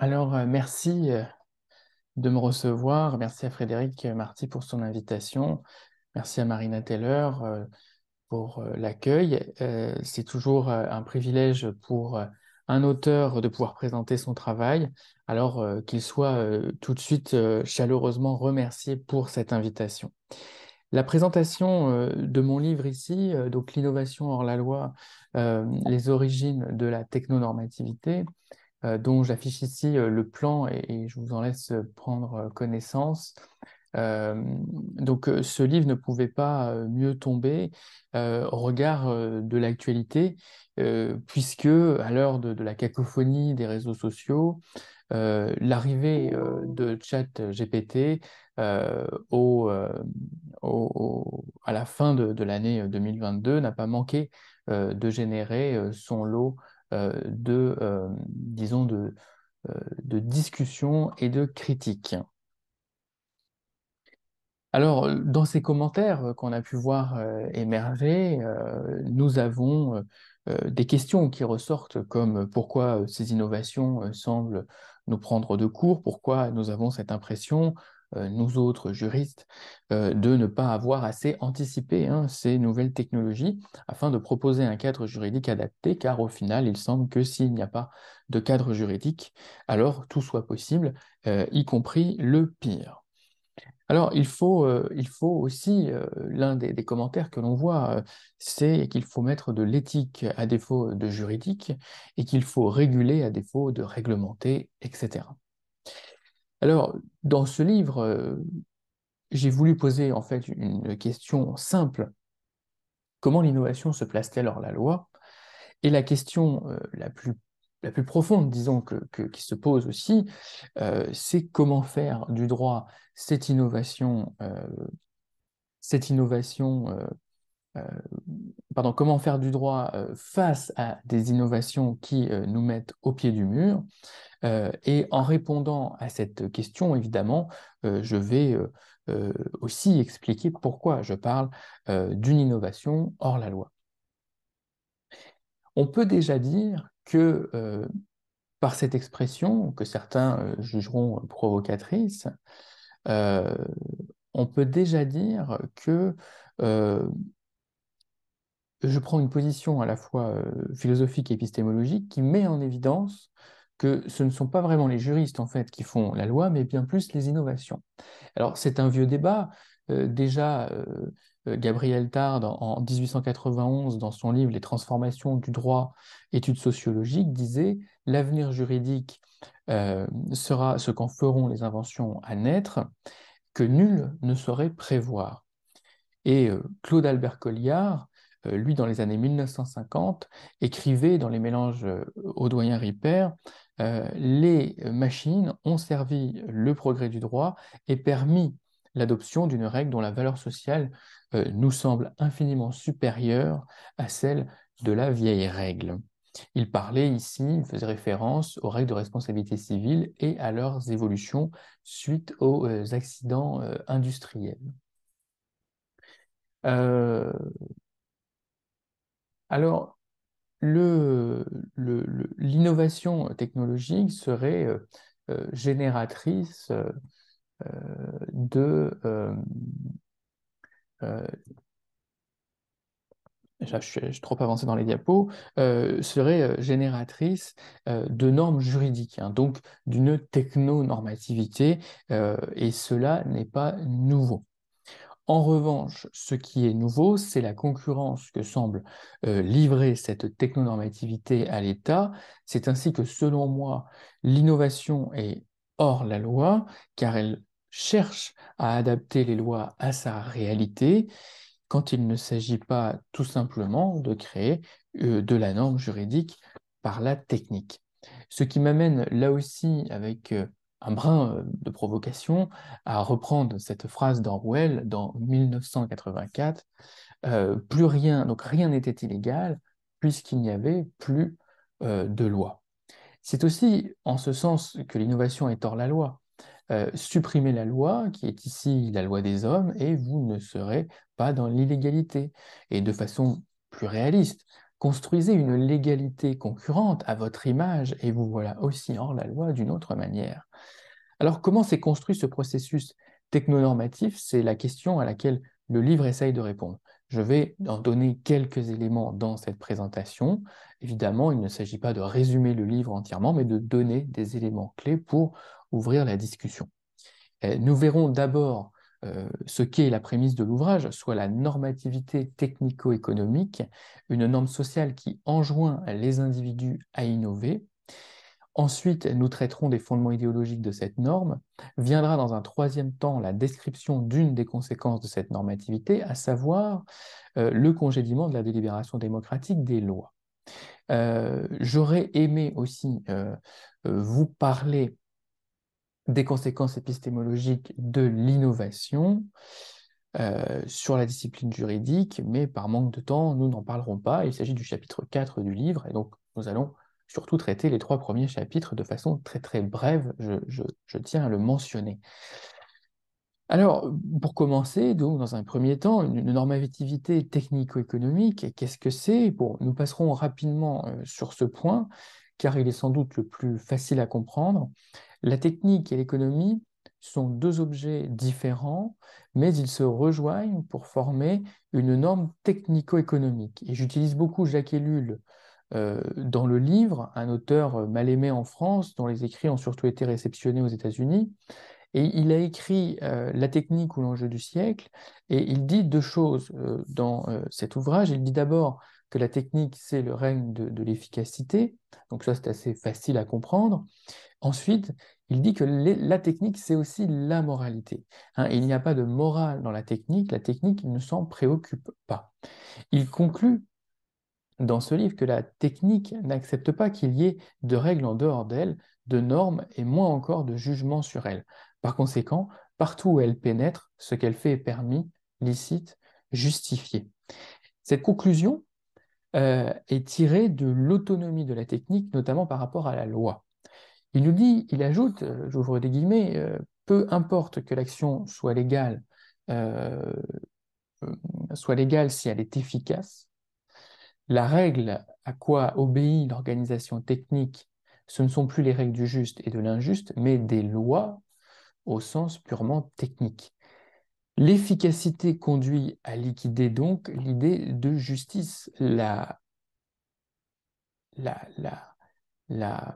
Merci de me recevoir. Merci à Frédéric Marty pour son invitation. Merci à Marina Teller pour l'accueil. C'est toujours un privilège pour un auteur de pouvoir présenter son travail, qu'il soit tout de suite chaleureusement remercié pour cette invitation. La présentation de mon livre ici, donc L'innovation hors la loi, les origines de la technonormativité, dont j'affiche ici le plan et je vous en laisse prendre connaissance. Ce livre ne pouvait pas mieux tomber au regard de l'actualité, puisque à l'heure de la cacophonie des réseaux sociaux, l'arrivée de ChatGPT à la fin de l'année 2022 n'a pas manqué de générer son lot disons, de discussions et de critiques. Dans ces commentaires qu'on a pu voir émerger, nous avons des questions qui ressortent comme pourquoi ces innovations semblent nous prendre de court, pourquoi nous avons cette impression, nous autres juristes, de ne pas avoir assez anticipé ces nouvelles technologies afin de proposer un cadre juridique adapté, car au final, il semble que s'il n'y a pas de cadre juridique, alors tout soit possible, y compris le pire. Il faut aussi, l'un des commentaires que l'on voit, c'est qu'il faut mettre de l'éthique à défaut de juridique et qu'il faut réguler à défaut de réglementer, etc. Dans ce livre, j'ai voulu poser en fait une question simple. Comment l'innovation se place-t-elle hors la loi? Et la question la plus profonde, disons, qui se pose aussi, c'est comment faire du droit cette innovation cette innovation, euh, comment faire du droit face à des innovations qui nous mettent au pied du mur. Et en répondant à cette question, évidemment, je vais aussi expliquer pourquoi je parle d'une innovation hors la loi. On peut déjà dire que par cette expression, que certains jugeront provocatrice, euh, on peut déjà dire que je prends une position à la fois philosophique et épistémologique qui met en évidence que ce ne sont pas vraiment les juristes en fait qui font la loi, mais bien plus les innovations. Alors c'est un vieux débat. Gabriel Tarde, en 1891, dans son livre Les transformations du droit, études sociologiques, disait l'avenir juridique sera ce qu'en feront les inventions à naître, que nul ne saurait prévoir. Et Claude Albert Colliard, lui, dans les années 1950, écrivait dans les mélanges Audoyen-Ripert, les machines ont servi le progrès du droit et permis l'adoption d'une règle dont la valeur sociale nous semble infiniment supérieure à celle de la vieille règle. Il parlait ici, il faisait référence aux règles de responsabilité civile et à leurs évolutions suite aux accidents industriels. Euh, alors, l'innovation technologique serait génératrice de... euh, je suis trop avancé dans les diapos, serait génératrice de normes juridiques, donc d'une technonormativité, et cela n'est pas nouveau. En revanche, ce qui est nouveau, c'est la concurrence que semble livrer cette technonormativité à l'État. C'est ainsi que, selon moi, l'innovation est hors la loi, car elle cherche à adapter les lois à sa réalité, quand il ne s'agit pas tout simplement de créer de la norme juridique par la technique. Ce qui m'amène là aussi avec un brin de provocation à reprendre cette phrase d'Orwell dans 1984, plus rien, donc rien n'était illégal puisqu'il n'y avait plus de loi. C'est aussi en ce sens que l'innovation est hors la loi. Supprimez la loi, qui est ici la loi des hommes, et vous ne serez pas dans l'illégalité. Et de façon plus réaliste, Construisez une légalité concurrente à votre image et vous voilà aussi hors la loi d'une autre manière. Alors, comment s'est construit ce processus technonormatif? C'est la question à laquelle le livre essaye de répondre. Je vais en donner quelques éléments dans cette présentation. Évidemment, il ne s'agit pas de résumer le livre entièrement, mais de donner des éléments clés pour ouvrir la discussion. Nous verrons d'abord ce qu'est la prémisse de l'ouvrage, soit la normativité technico-économique, une norme sociale qui enjoint les individus à innover. Ensuite, nous traiterons des fondements idéologiques de cette norme. Viendra dans un troisième temps la description d'une des conséquences de cette normativité, à savoir le congédiement de la délibération démocratique des lois. J'aurais aimé aussi vous parler des conséquences épistémologiques de l'innovation sur la discipline juridique, mais par manque de temps, nous n'en parlerons pas. Il s'agit du chapitre 4 du livre, et donc nous allons surtout traiter les 3 premiers chapitres de façon très très brève, je tiens à le mentionner. Alors, pour commencer, donc, dans un premier temps, une normativité technico-économique, qu'est-ce que c'est? Bon, nous passerons rapidement sur ce point, car il est sans doute le plus facile à comprendre. La technique et l'économie sont 2 objets différents, mais ils se rejoignent pour former une norme technico-économique. Et j'utilise beaucoup Jacques Ellul dans le livre, un auteur mal aimé en France, dont les écrits ont surtout été réceptionnés aux États-Unis. Et il a écrit La technique ou l'enjeu du siècle, et il dit 2 choses dans cet ouvrage. Il dit d'abord que la technique, c'est le règne de l'efficacité, donc ça c'est assez facile à comprendre. Ensuite, il dit que la technique, c'est aussi la moralité. Hein, il n'y a pas de morale dans la technique ne s'en préoccupe pas. Il conclut dans ce livre que la technique n'accepte pas qu'il y ait de règles en dehors d'elle, de normes et moins encore de jugements sur elle. Par conséquent, partout où elle pénètre, ce qu'elle fait est permis, licite, justifié. Cette conclusion est tirée de l'autonomie de la technique, notamment par rapport à la loi. Il nous dit, il ajoute, j'ouvre des guillemets, peu importe que l'action euh, soit légale si elle est efficace, la règle à quoi obéit l'organisation technique, ce ne sont plus les règles du juste et de l'injuste, mais des lois au sens purement technique. L'efficacité conduit à liquider donc l'idée de justice. La, la, la,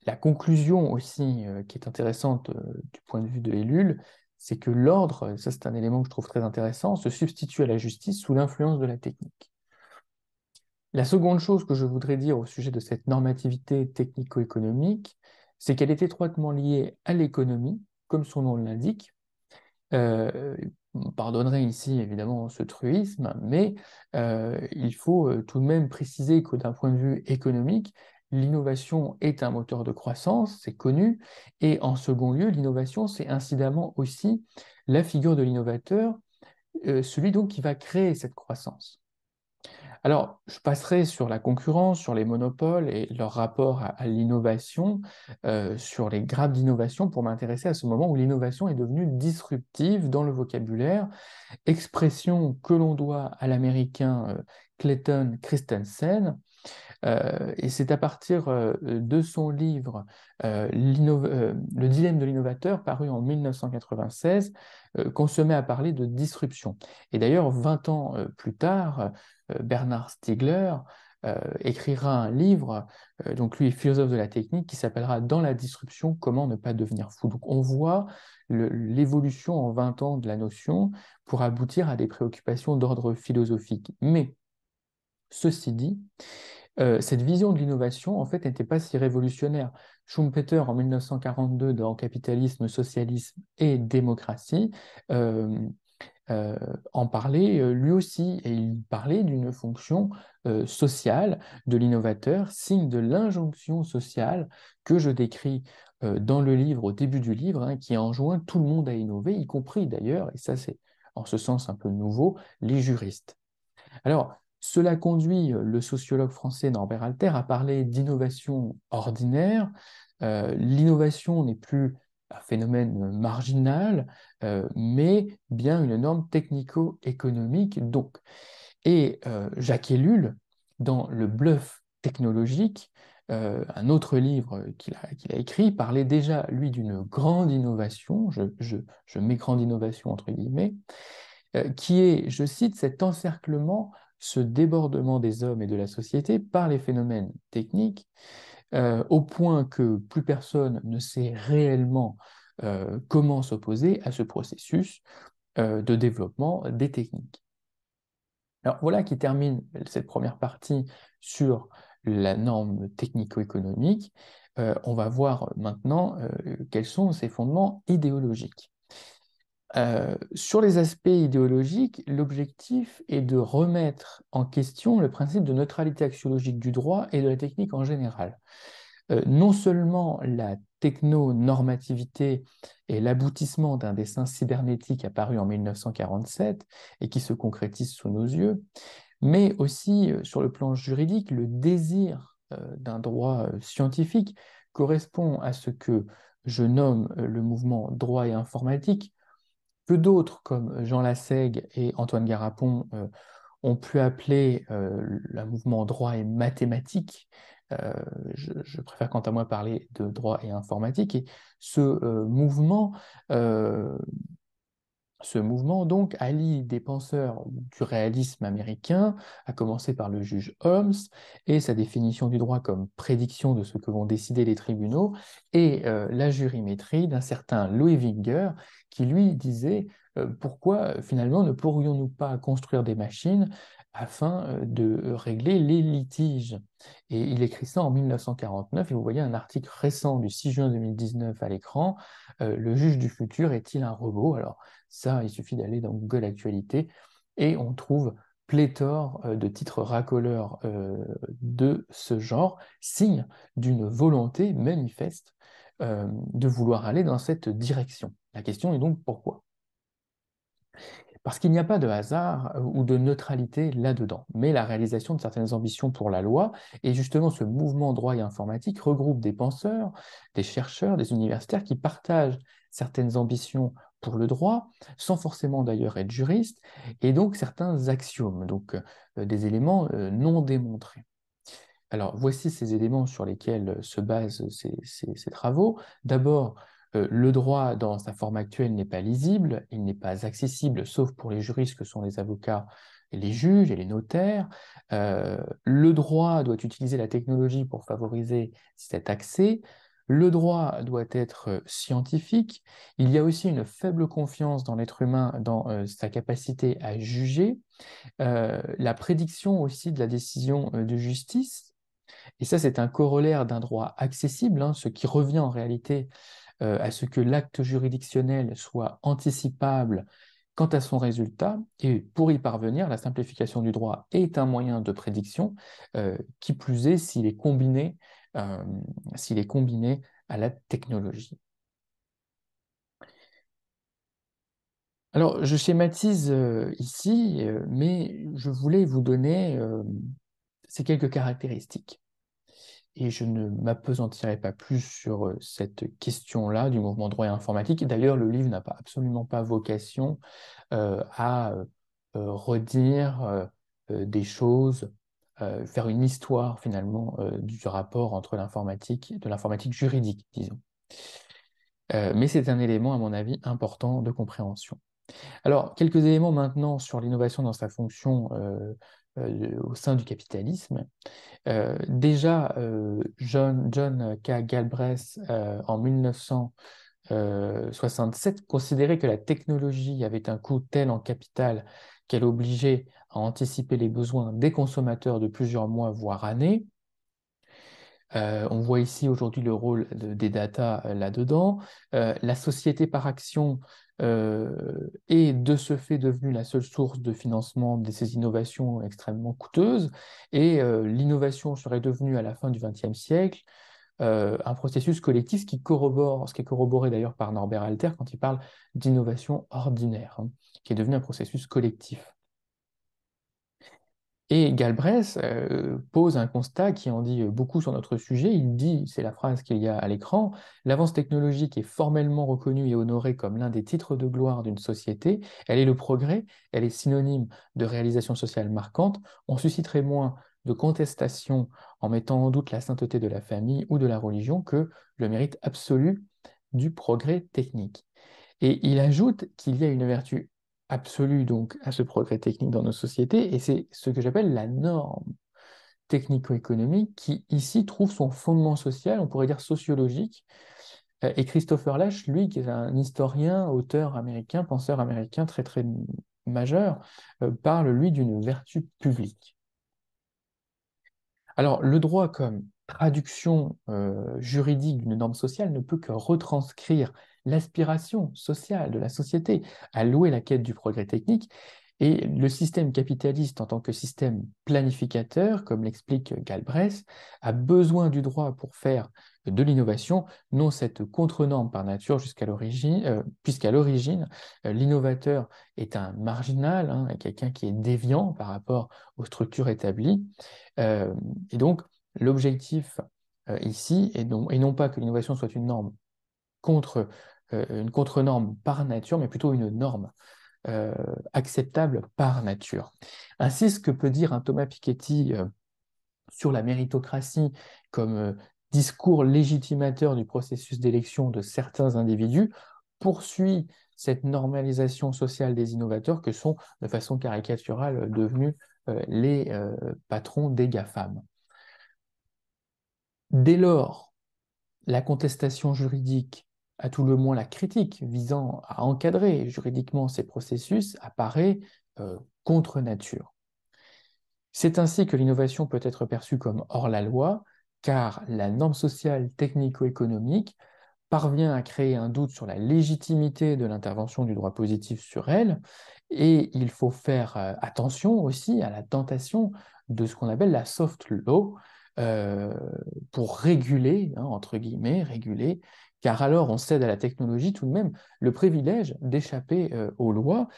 la conclusion aussi qui est intéressante du point de vue de Ellul, c'est que l'ordre, ça c'est un élément que je trouve très intéressant, se substitue à la justice sous l'influence de la technique. La seconde chose que je voudrais dire au sujet de cette normativité technico-économique, c'est qu'elle est étroitement liée à l'économie, comme son nom l'indique. Vous pardonnerez ici évidemment ce truisme, mais il faut tout de même préciser que d'un point de vue économique, l'innovation est un moteur de croissance, c'est connu, et en second lieu, l'innovation, c'est incidemment aussi la figure de l'innovateur, celui donc qui va créer cette croissance. Alors, je passerai sur la concurrence, sur les monopoles et leur rapport à l'innovation, sur les grades d'innovation pour m'intéresser à ce moment où l'innovation est devenue disruptive dans le vocabulaire, expression que l'on doit à l'américain Clayton Christensen. Et c'est à partir de son livre Le dilemme de l'innovateur, paru en 1996, qu'on se met à parler de disruption. Et d'ailleurs, 20 ans plus tard, Bernard Stiegler écrira un livre, donc lui est philosophe de la technique, qui s'appellera Dans la disruption, comment ne pas devenir fou. Donc on voit l'évolution en 20 ans de la notion pour aboutir à des préoccupations d'ordre philosophique. Mais ceci dit, cette vision de l'innovation, en fait, n'était pas si révolutionnaire. Schumpeter, en 1942, dans Capitalisme, Socialisme et Démocratie, euh, en parlait lui aussi, et il parlait d'une fonction sociale de l'innovateur, signe de l'injonction sociale que je décris dans le livre, au début du livre, hein, qui enjoint tout le monde à innover, y compris d'ailleurs, et ça c'est en ce sens un peu nouveau, les juristes. Alors, cela conduit le sociologue français Norbert Alter à parler d'innovation ordinaire. L'innovation n'est plus un phénomène marginal, mais bien une norme technico-économique donc. Et Jacques Ellul dans Le bluff technologique, un autre livre qu'il a écrit parlait déjà, lui, d'une grande innovation, je mets grande innovation entre guillemets, qui est, je cite, cet encerclement, ce débordement des hommes et de la société par les phénomènes techniques, au point que plus personne ne sait réellement comment s'opposer à ce processus de développement des techniques. Alors voilà qui termine cette première partie sur la norme technico-économique. On va voir maintenant quels sont ses fondements idéologiques. Sur les aspects idéologiques, l'objectif est de remettre en question le principe de neutralité axiologique du droit et de la technique en général. Non seulement la technonormativité est l'aboutissement d'un dessin cybernétique apparu en 1947 et qui se concrétise sous nos yeux, mais aussi sur le plan juridique, le désir d'un droit scientifique correspond à ce que je nomme le mouvement droit et informatique, que d'autres, comme Jean Lassègue et Antoine Garapon, ont pu appeler le mouvement droit et mathématique. Je préfère quant à moi parler de droit et informatique. Et ce euh, ce mouvement donc allie des penseurs du réalisme américain, à commencer par le juge Holmes, et sa définition du droit comme prédiction de ce que vont décider les tribunaux, et la jurimétrie d'un certain Louis Winger, qui lui disait pourquoi finalement ne pourrions-nous pas construire des machines afin de régler les litiges. Et il écrit ça en 1949, et vous voyez un article récent du 6 juin 2019 à l'écran, Le juge du futur est-il un robot? Alors, ça, il suffit d'aller dans Google Actualité et on trouve pléthore de titres racoleurs de ce genre, signe d'une volonté manifeste de vouloir aller dans cette direction. La question est donc pourquoi? Parce qu'il n'y a pas de hasard ou de neutralité là-dedans, mais la réalisation de certaines ambitions pour la loi, et justement ce mouvement droit et informatique regroupe des penseurs, des chercheurs, des universitaires qui partagent certaines ambitions pour le droit, sans forcément d'ailleurs être juristes, et donc certains axiomes, donc des éléments non démontrés. Alors, voici ces éléments sur lesquels se basent ces travaux. D'abord, le droit dans sa forme actuelle n'est pas lisible, il n'est pas accessible, sauf pour les juristes que sont les avocats et les juges et les notaires. Le droit doit utiliser la technologie pour favoriser cet accès. Le droit doit être scientifique. Il y a aussi une faible confiance dans l'être humain, dans sa capacité à juger. La prédiction aussi de la décision de justice. Et ça, c'est un corollaire d'un droit accessible, hein, ce qui revient en réalité à ce que l'acte juridictionnel soit anticipable quant à son résultat. Et pour y parvenir, la simplification du droit est un moyen de prédiction, qui plus est euh, s'il est combiné à la technologie. Alors, je schématise ici, mais je voulais vous donner ces quelques caractéristiques. Et je ne m'appesantirai pas plus sur cette question-là du mouvement droit et informatique. D'ailleurs, le livre n'a absolument pas vocation à redire des choses, faire une histoire finalement du rapport entre l'informatique, de l'informatique juridique, disons. Mais c'est un élément, à mon avis, important de compréhension. Alors, quelques éléments maintenant sur l'innovation dans sa fonction au sein du capitalisme. Déjà, John K. Galbraith, en 1967, considérait que la technologie avait un coût tel en capital qu'elle obligeait à anticiper les besoins des consommateurs de plusieurs mois, voire années. On voit ici aujourd'hui le rôle des data là-dedans. La société par action est de ce fait devenue la seule source de financement de ces innovations extrêmement coûteuses, et l'innovation serait devenue à la fin du XXe siècle un processus collectif, ce qui est corroboré d'ailleurs par Norbert Alter quand il parle d'innovation ordinaire, hein, qui est devenu un processus collectif. Et Galbraith pose un constat qui en dit beaucoup sur notre sujet. Il dit, c'est la phrase qu'il y a à l'écran, l'avance technologique est formellement reconnue et honorée comme l'un des titres de gloire d'une société. Elle est le progrès, elle est synonyme de réalisation sociale marquante. On susciterait moins de contestation en mettant en doute la sainteté de la famille ou de la religion que le mérite absolu du progrès technique. Et il ajoute qu'il y a une vertu absolue donc à ce progrès technique dans nos sociétés, et c'est ce que j'appelle la norme technico-économique qui ici trouve son fondement social, on pourrait dire sociologique. Et Christopher Lasch, lui, qui est un historien, auteur américain, penseur américain très très majeur, parle lui d'une vertu publique. Alors, le droit comme traduction juridique d'une norme sociale ne peut que retranscrire l'aspiration sociale de la société à louer la quête du progrès technique. Et le système capitaliste, en tant que système planificateur, comme l'explique Galbraith, a besoin du droit pour faire de l'innovation, non cette contre-norme par nature puisqu'à l'origine, l'innovateur est un marginal, hein, quelqu'un qui est déviant par rapport aux structures établies. Euh, et donc, l'objectif ici est et non pas que l'innovation soit une norme contre une contre-norme par nature, mais plutôt une norme euh, acceptable par nature. Ainsi, ce que peut dire un Thomas Piketty sur la méritocratie comme discours légitimateur du processus d'élection de certains individus poursuit cette normalisation sociale des innovateurs que sont, de façon caricaturale, devenus les patrons des GAFAM. Dès lors, la contestation juridique, à tout le moins la critique visant à encadrer juridiquement ces processus, apparaît contre nature. C'est ainsi que l'innovation peut être perçue comme hors la loi, car la norme sociale technico-économique parvient à créer un doute sur la légitimité de l'intervention du droit positif sur elle, et il faut faire attention aussi à la tentation de ce qu'on appelle la soft law, euh, pour réguler, hein, entre guillemets, réguler, car alors on cède à la technologie tout de même le privilège d'échapper aux lois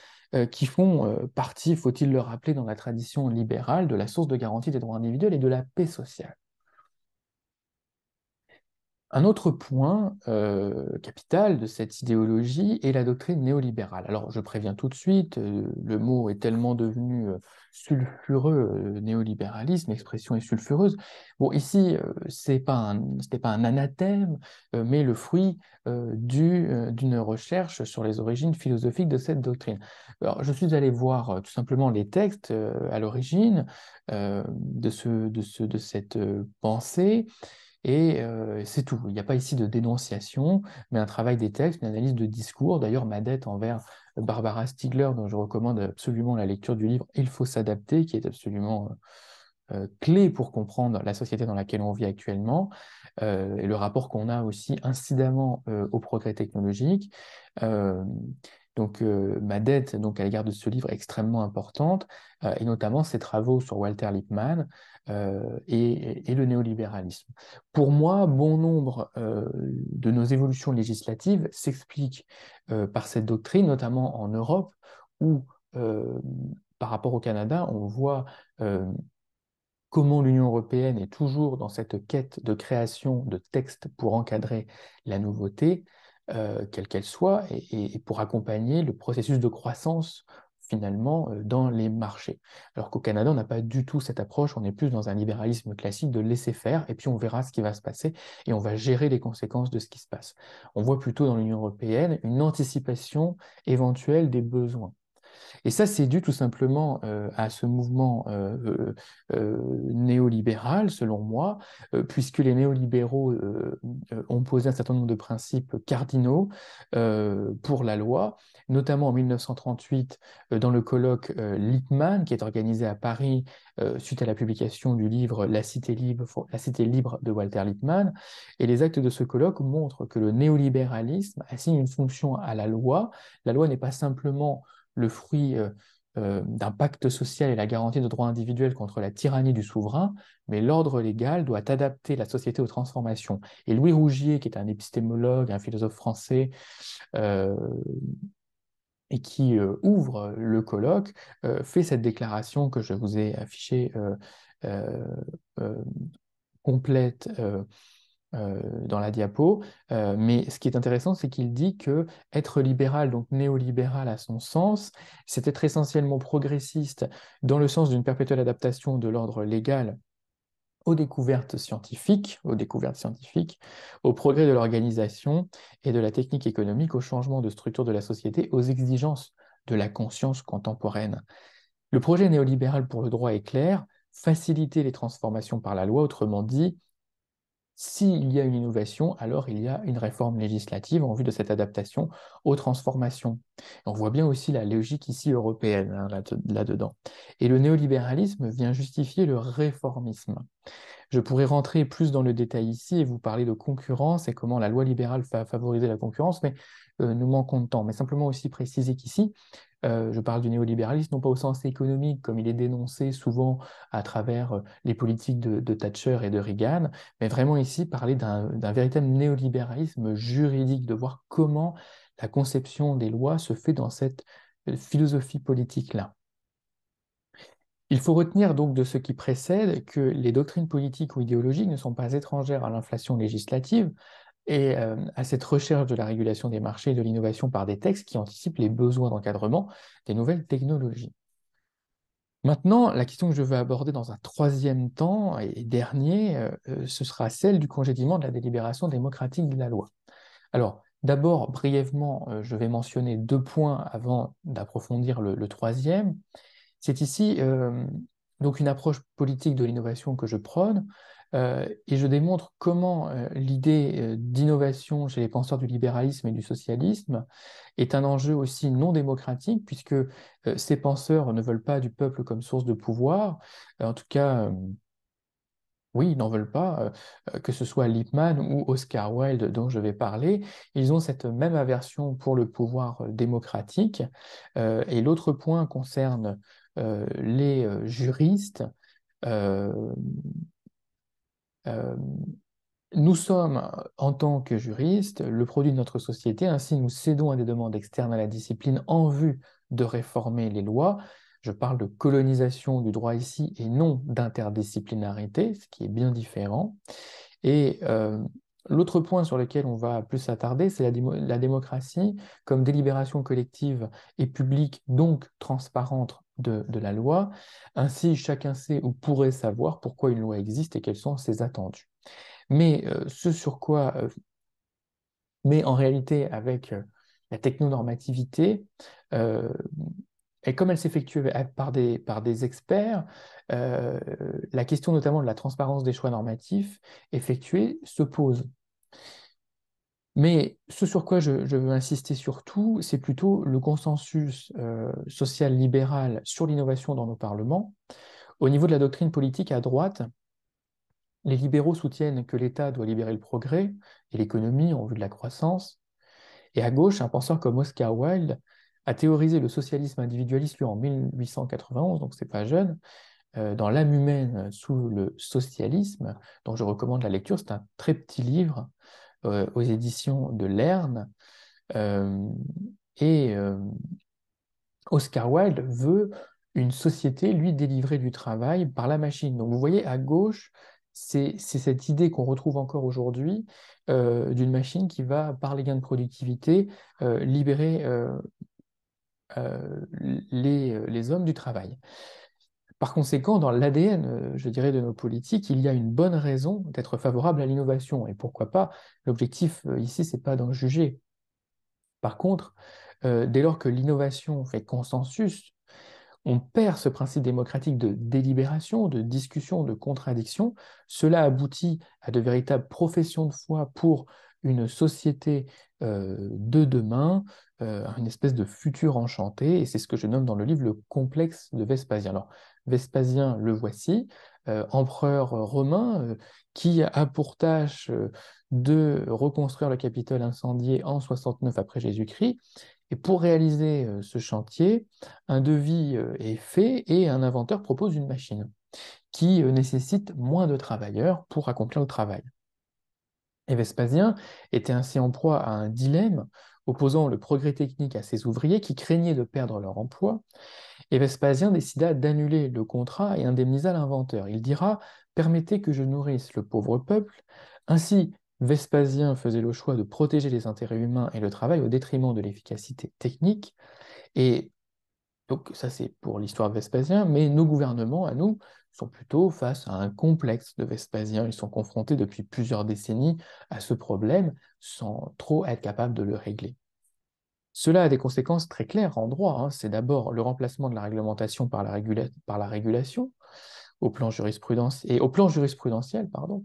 qui font partie, faut-il le rappeler, dans la tradition libérale, de la source de garantie des droits individuels et de la paix sociale. Un autre point capital de cette idéologie est la doctrine néolibérale. Alors, je préviens tout de suite, le mot est tellement devenu sulfureux, néolibéralisme, l'expression est sulfureuse. Bon, ici, ce n'était pas un anathème, mais le fruit d'une recherche sur les origines philosophiques de cette doctrine. Alors, je suis allé voir tout simplement les textes à l'origine de cette pensée. Et c'est tout. Il n'y a pas ici de dénonciation, mais un travail des textes, une analyse de discours. D'ailleurs, ma dette envers Barbara Stiegler, dont je recommande absolument la lecture du livre Il faut s'adapter, qui est absolument clé pour comprendre la société dans laquelle on vit actuellement, et le rapport qu'on a aussi incidemment au progrès technologique. Euh, donc, ma dette donc, à l'égard de ce livre est extrêmement importante, et notamment ses travaux sur Walter Lippmann et le néolibéralisme. Pour moi, bon nombre de nos évolutions législatives s'expliquent par cette doctrine, notamment en Europe, où, par rapport au Canada, on voit comment l'Union européenne est toujours dans cette quête de création de textes pour encadrer la nouveauté, quelle qu'elle soit, et pour accompagner le processus de croissance finalement dans les marchés. Alors qu'au Canada, on n'a pas du tout cette approche, on est plus dans un libéralisme classique de laisser faire, et puis on verra ce qui va se passer, et on va gérer les conséquences de ce qui se passe. On voit plutôt dans l'Union européenne une anticipation éventuelle des besoins. Et ça, c'est dû tout simplement à ce mouvement néolibéral, selon moi, puisque les néolibéraux ont posé un certain nombre de principes cardinaux pour la loi, notamment en 1938 dans le colloque Lippmann, qui est organisé à Paris suite à la publication du livre La Cité libre de Walter Lippmann. Et les actes de ce colloque montrent que le néolibéralisme assigne une fonction à la loi. La loi n'est pas simplement le fruit d'un pacte social et la garantie de droits individuels contre la tyrannie du souverain, mais l'ordre légal doit adapter la société aux transformations. Et Louis Rougier, qui est un épistémologue, un philosophe français, euh, et qui ouvre le colloque, fait cette déclaration que je vous ai affichée euh, complète dans la diapo, mais ce qui est intéressant, c'est qu'il dit que être libéral, donc néolibéral à son sens, c'est être essentiellement progressiste dans le sens d'une perpétuelle adaptation de l'ordre légal aux découvertes scientifiques, au progrès de l'organisation et de la technique économique, au changement de structure de la société, aux exigences de la conscience contemporaine. Le projet néolibéral pour le droit est clair, faciliter les transformations par la loi, autrement dit, s'il y a une innovation, alors il y a une réforme législative en vue de cette adaptation aux transformations. On voit bien aussi la logique ici européenne là-dedans. Et le néolibéralisme vient justifier le réformisme. Je pourrais rentrer plus dans le détail ici et vous parler de concurrence et comment la loi libérale va favoriser la concurrence, mais nous manquons de temps. Mais simplement aussi préciser qu'ici, je parle du néolibéralisme, non pas au sens économique, comme il est dénoncé souvent à travers les politiques de Thatcher et de Reagan, mais vraiment ici parler d'un véritable néolibéralisme juridique, de voir comment la conception des lois se fait dans cette philosophie politique-là. Il faut retenir donc de ce qui précède que les doctrines politiques ou idéologiques ne sont pas étrangères à l'inflation législative et à cette recherche de la régulation des marchés et de l'innovation par des textes qui anticipent les besoins d'encadrement des nouvelles technologies. Maintenant, la question que je veux aborder dans un troisième temps et dernier, ce sera celle du congédiement de la délibération démocratique de la loi. Alors, d'abord, brièvement, je vais mentionner 2 points avant d'approfondir le troisième. C'est ici donc une approche politique de l'innovation que je prône et je démontre comment l'idée d'innovation chez les penseurs du libéralisme et du socialisme est un enjeu aussi non démocratique puisque ces penseurs ne veulent pas du peuple comme source de pouvoir. En tout cas, oui, ils n'en veulent pas, que ce soit Lippmann ou Oscar Wilde dont je vais parler. Ils ont cette même aversion pour le pouvoir démocratique. Et l'autre point concerne les juristes. Euh, euh, Nous sommes, en tant que juristes, le produit de notre société, ainsi nous cédons à des demandes externes à la discipline en vue de réformer les lois. Je parle de colonisation du droit ici et non d'interdisciplinarité, ce qui est bien différent. Et l'autre point sur lequel on va plus s'attarder, c'est la démocratie comme délibération collective et publique, donc transparente de la loi. Ainsi, chacun sait ou pourrait savoir pourquoi une loi existe et quels sont ses attendus. Mais ce sur quoi, mais en réalité, avec la technonormativité, euh, et comme elle s'effectue par des experts, euh, la question notamment de la transparence des choix normatifs effectués se pose. Mais ce sur quoi je veux insister surtout, c'est plutôt le consensus social libéral sur l'innovation dans nos parlements. Au niveau de la doctrine politique à droite, les libéraux soutiennent que l'État doit libérer le progrès et l'économie en vue de la croissance. Et à gauche, un penseur comme Oscar Wilde a théorisé le socialisme individualiste lui en 1891, donc c'est pas jeune, dans L'âme humaine sous le socialisme, dont je recommande la lecture. C'est un très petit livre aux éditions de Lerne. Euh, et Oscar Wilde veut une société, lui, délivrée du travail par la machine. Donc vous voyez, à gauche, c'est cette idée qu'on retrouve encore aujourd'hui d'une machine qui va, par les gains de productivité, libérer les hommes du travail. Par conséquent, dans l'ADN, je dirais, de nos politiques, il y a une bonne raison d'être favorable à l'innovation. Et pourquoi pas, l'objectif ici, c'est pas d'en juger. Par contre, dès lors que l'innovation fait consensus, on perd ce principe démocratique de délibération, de discussion, de contradiction. Cela aboutit à de véritables professions de foi pour une société de demain, une espèce de futur enchanté, et c'est ce que je nomme dans le livre le complexe de Vespasien. Alors, Vespasien, le voici, empereur romain, qui a pour tâche de reconstruire le Capitole incendié en 69 après Jésus-Christ. Et pour réaliser ce chantier, un devis est fait et un inventeur propose une machine qui nécessite moins de travailleurs pour accomplir le travail. Et Vespasien était ainsi en proie à un dilemme opposant le progrès technique à ses ouvriers qui craignaient de perdre leur emploi. Et Vespasien décida d'annuler le contrat et indemnisa l'inventeur. Il dira: permettez que je nourrisse le pauvre peuple, ainsi Vespasien faisait le choix de protéger les intérêts humains et le travail au détriment de l'efficacité technique. Et donc ça, c'est pour l'histoire de Vespasien, mais nos gouvernements, à nous, sont plutôt face à un complexe de Vespasien. Ils sont confrontés depuis plusieurs décennies à ce problème sans trop être capables de le régler. Cela a des conséquences très claires en droit, hein. C'est d'abord le remplacement de la réglementation par la régulation au plan jurisprudentiel, pardon.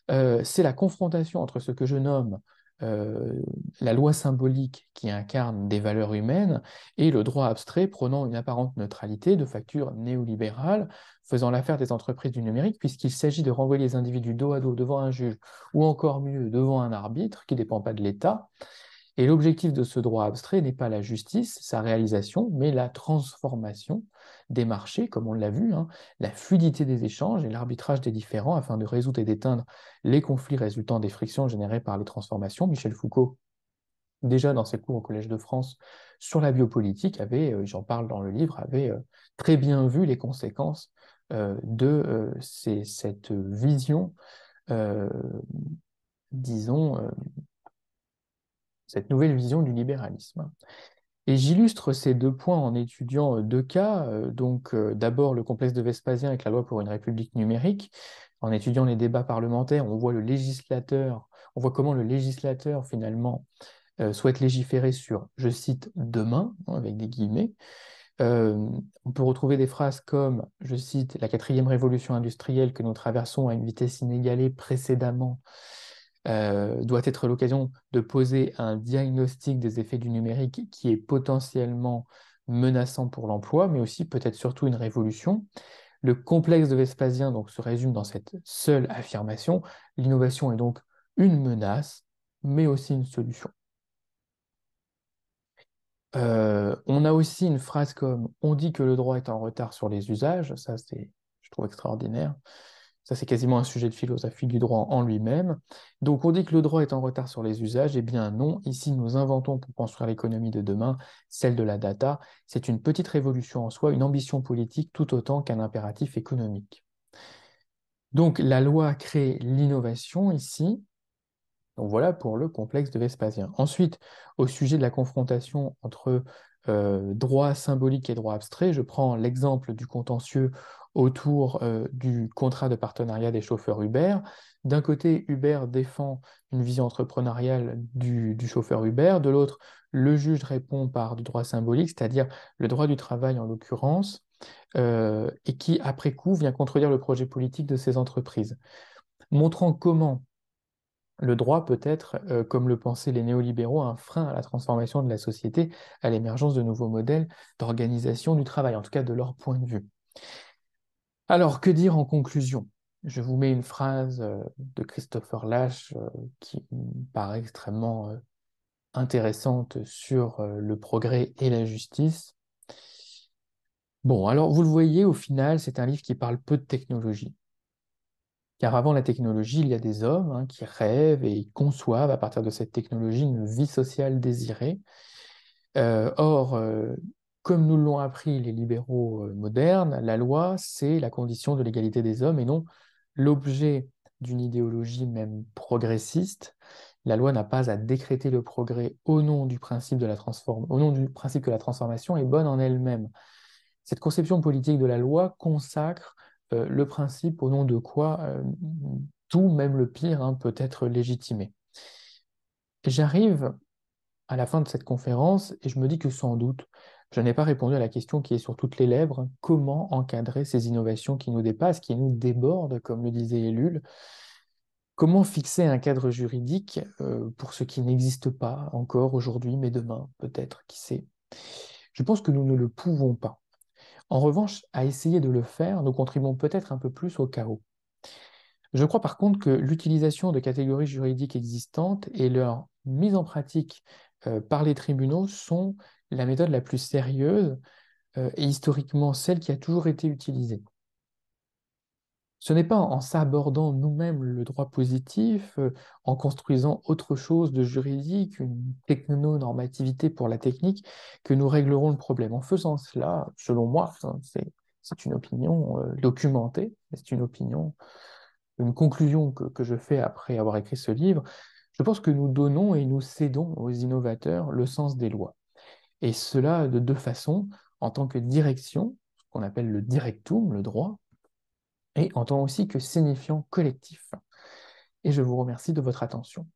C'est la confrontation entre ce que je nomme euh, la loi symbolique qui incarne des valeurs humaines et le droit abstrait prônant une apparente neutralité de facture néolibérale, faisant l'affaire des entreprises du numérique, puisqu'il s'agit de renvoyer les individus dos à dos devant un juge ou encore mieux devant un arbitre qui ne dépend pas de l'État. Et l'objectif de ce droit abstrait n'est pas la justice, sa réalisation, mais la transformation des marchés, comme on l'a vu, hein, la fluidité des échanges et l'arbitrage des différends afin de résoudre et d'éteindre les conflits résultant des frictions générées par les transformations. Michel Foucault, déjà dans ses cours au Collège de France sur la biopolitique, j'en parle dans le livre, avait très bien vu les conséquences de cette vision, euh, disons, cette nouvelle vision du libéralisme. Et j'illustre ces deux points en étudiant deux cas. D'abord le complexe de Vespasien avec la loi pour une république numérique. En étudiant les débats parlementaires, on voit comment le législateur finalement souhaite légiférer sur, je cite, demain, hein, avec des guillemets. On peut retrouver des phrases comme, je cite, la quatrième révolution industrielle que nous traversons à une vitesse inégalée précédemment doit être l'occasion de poser un diagnostic des effets du numérique qui est potentiellement menaçant pour l'emploi, mais aussi peut-être surtout une révolution. Le complexe de Vespasien donc, se résume dans cette seule affirmation. L'innovation est donc une menace, mais aussi une solution. On a aussi une phrase comme on dit que le droit est en retard sur les usages, ça c'est, je trouve extraordinaire. Ça c'est quasiment un sujet de philosophie du droit en lui-même. Donc on dit que le droit est en retard sur les usages, eh bien non, ici nous inventons pour construire l'économie de demain, celle de la data. C'est une petite révolution en soi, une ambition politique tout autant qu'un impératif économique. Donc la loi crée l'innovation ici, donc voilà pour le complexe de Vespasien. Ensuite, au sujet de la confrontation entre droit symbolique et droit abstrait, je prends l'exemple du contentieux autour du contrat de partenariat des chauffeurs Uber. D'un côté, Uber défend une vision entrepreneuriale du chauffeur Uber, de l'autre, le juge répond par du droit symbolique, c'est-à-dire le droit du travail en l'occurrence, et qui, après coup, vient contredire le projet politique de ces entreprises, montrant comment le droit peut être, comme le pensaient les néolibéraux, un frein à la transformation de la société, à l'émergence de nouveaux modèles d'organisation du travail, en tout cas de leur point de vue. Alors, que dire en conclusion? Je vous mets une phrase de Christopher Lasch qui me paraît extrêmement intéressante sur le progrès et la justice. Bon, alors vous le voyez, au final, c'est un livre qui parle peu de technologie. Car avant la technologie, il y a des hommes hein, qui rêvent et conçoivent à partir de cette technologie une vie sociale désirée. Or, comme nous l'ont appris les libéraux modernes, la loi, c'est la condition de l'égalité des hommes et non l'objet d'une idéologie même progressiste. La loi n'a pas à décréter le progrès au nom du principe au nom du principe que la transformation est bonne en elle-même. Cette conception politique de la loi consacre le principe au nom de quoi tout, même le pire, hein, peut être légitimé. J'arrive à la fin de cette conférence et je me dis que sans doute, je n'ai pas répondu à la question qui est sur toutes les lèvres, comment encadrer ces innovations qui nous dépassent, qui nous débordent, comme le disait Ellul. Comment fixer un cadre juridique pour ce qui n'existe pas encore aujourd'hui, mais demain, peut-être, qui sait. Je pense que nous ne le pouvons pas. En revanche, à essayer de le faire, nous contribuons peut-être un peu plus au chaos. Je crois par contre que l'utilisation de catégories juridiques existantes et leur mise en pratique par les tribunaux sont la méthode la plus sérieuse et historiquement celle qui a toujours été utilisée. Ce n'est pas en s'abordant nous-mêmes le droit positif, en construisant autre chose de juridique, une technonormativité pour la technique, que nous réglerons le problème. En faisant cela, selon moi, c'est une opinion documentée, c'est une opinion une conclusion que je fais après avoir écrit ce livre, je pense que nous donnons et nous cédons aux innovateurs le sens des lois. Et cela de deux façons, en tant que direction, ce qu'on appelle le directum, le droit, et en tant aussi que signifiant collectif. Et je vous remercie de votre attention.